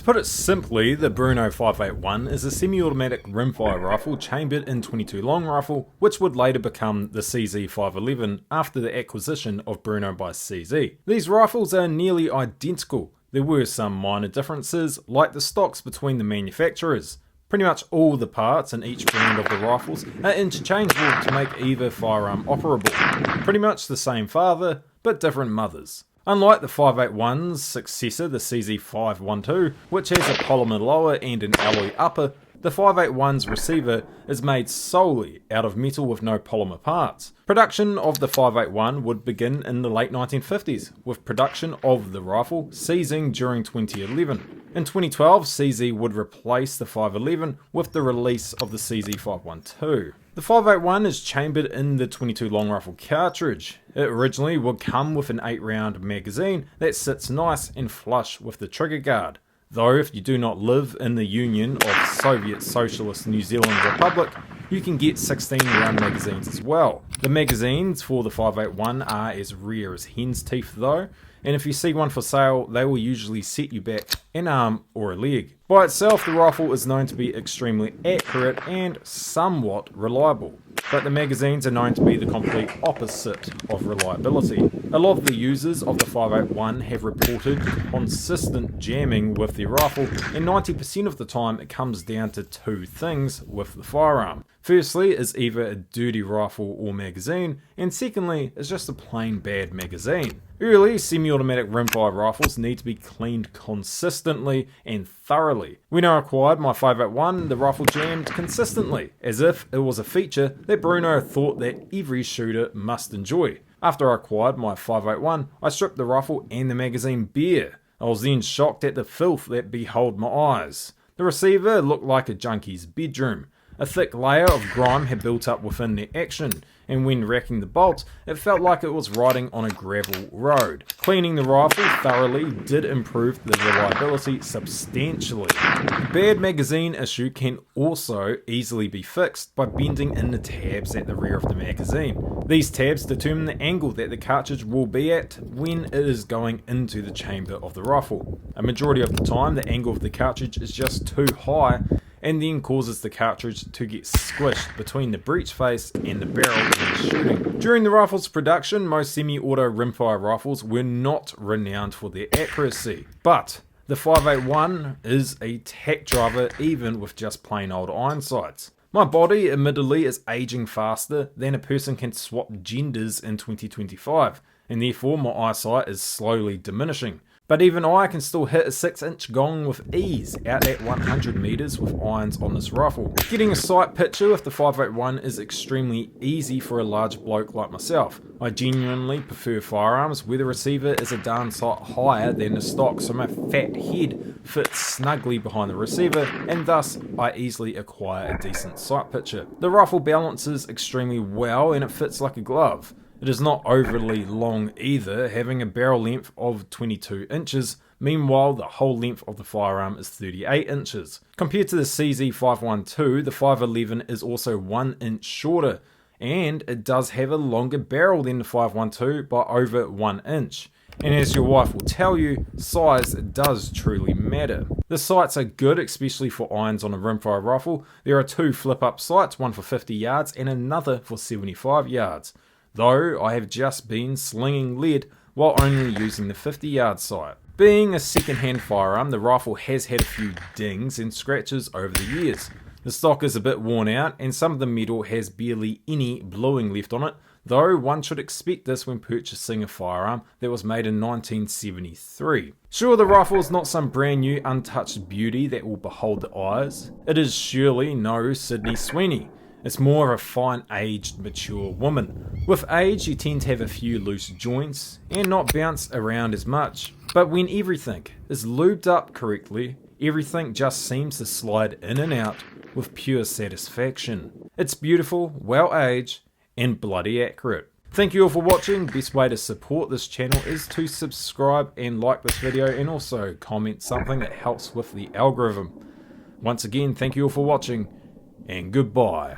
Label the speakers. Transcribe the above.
Speaker 1: put it simply, the Brno 581 is a semi-automatic rimfire rifle chambered in .22 long rifle, which would later become the CZ 511 after the acquisition of Brno by CZ. These rifles are nearly identical. There were some minor differences, like the stocks between the manufacturers. Pretty much all the parts in each brand of the rifles are interchangeable to make either firearm operable. Pretty much the same father, but different mothers. Unlike the 581's successor, the CZ 512, which has a polymer lower and an alloy upper, the 581's receiver is made solely out of metal with no polymer parts. Production of the 581 would begin in the late 1950s, with production of the rifle ceasing during 2011. In 2012, CZ would replace the 511 with the release of the CZ 512. The 581 is chambered in the .22 long rifle cartridge. It originally would come with an 8-round magazine that sits nice and flush with the trigger guard. Though if you do not live in the Union of Soviet Socialist New Zealand Republic, you can get 16-round magazines as well. The magazines for the 581 are as rare as hen's teeth though, and if you see one for sale, they will usually set you back an arm or a leg. By itself, the rifle is known to be extremely accurate and somewhat reliable, but the magazines are known to be the complete opposite of reliability. A lot of the users of the 581 have reported consistent jamming with their rifle, and 90% of the time it comes down to two things with the firearm. Firstly is either a dirty rifle or magazine, and secondly is just a plain bad magazine. Early semi-automatic rimfire rifles need to be cleaned consistently and thoroughly. When I acquired my 581, the rifle jammed consistently, as if it was a feature that Brno thought that every shooter must enjoy. After I acquired my 581, I stripped the rifle and the magazine bare. I was then shocked at the filth that behold my eyes. The receiver looked like a junkie's bedroom. A thick layer of grime had built up within the action, and when racking the bolts, it felt like it was riding on a gravel road. Cleaning the rifle thoroughly did improve the reliability substantially. The bad magazine issue can also easily be fixed by bending in the tabs at the rear of the magazine. These tabs determine the angle that the cartridge will be at when it is going into the chamber of the rifle. A majority of the time, the angle of the cartridge is just too high, and then causes the cartridge to get squished between the breech face and the barrel when shooting. During the rifle's production, most semi-auto rimfire rifles were not renowned for their accuracy, but the 581 is a tack driver even with just plain old iron sights. My body admittedly is aging faster than a person can swap genders in 2025, and therefore my eyesight is slowly diminishing. But even I can still hit a 6-inch gong with ease out at 100 meters with irons on this rifle. Getting a sight picture with the 581 is extremely easy for a large bloke like myself. I genuinely prefer firearms where the receiver is a darn sight higher than the stock, so my fat head fits snugly behind the receiver, and thus I easily acquire a decent sight picture. The rifle balances extremely well and it fits like a glove. It is not overly long either, having a barrel length of 22 inches, meanwhile the whole length of the firearm is 38 inches. Compared to the CZ 512, the 511 is also 1 inch shorter, and it does have a longer barrel than the 512 by over 1 inch. And as your wife will tell you, size does truly matter. The sights are good, especially for irons on a rimfire rifle. There are two flip-up sights, one for 50 yards and another for 75 yards. Though I have just been slinging lead while only using the 50-yard sight. Being a second-hand firearm, the rifle has had a few dings and scratches over the years. The stock is a bit worn out and some of the metal has barely any bluing left on it, though one should expect this when purchasing a firearm that was made in 1973. Sure, the rifle is not some brand new untouched beauty that will behold the eyes. It is surely no Sydney Sweeney. It's more of a fine-aged, mature woman. With age, you tend to have a few loose joints and not bounce around as much. But when everything is lubed up correctly, everything just seems to slide in and out with pure satisfaction. It's beautiful, well-aged, and bloody accurate. Thank you all for watching. Best way to support this channel is to subscribe and like this video, and also comment something that helps with the algorithm. Once again, thank you all for watching, and goodbye.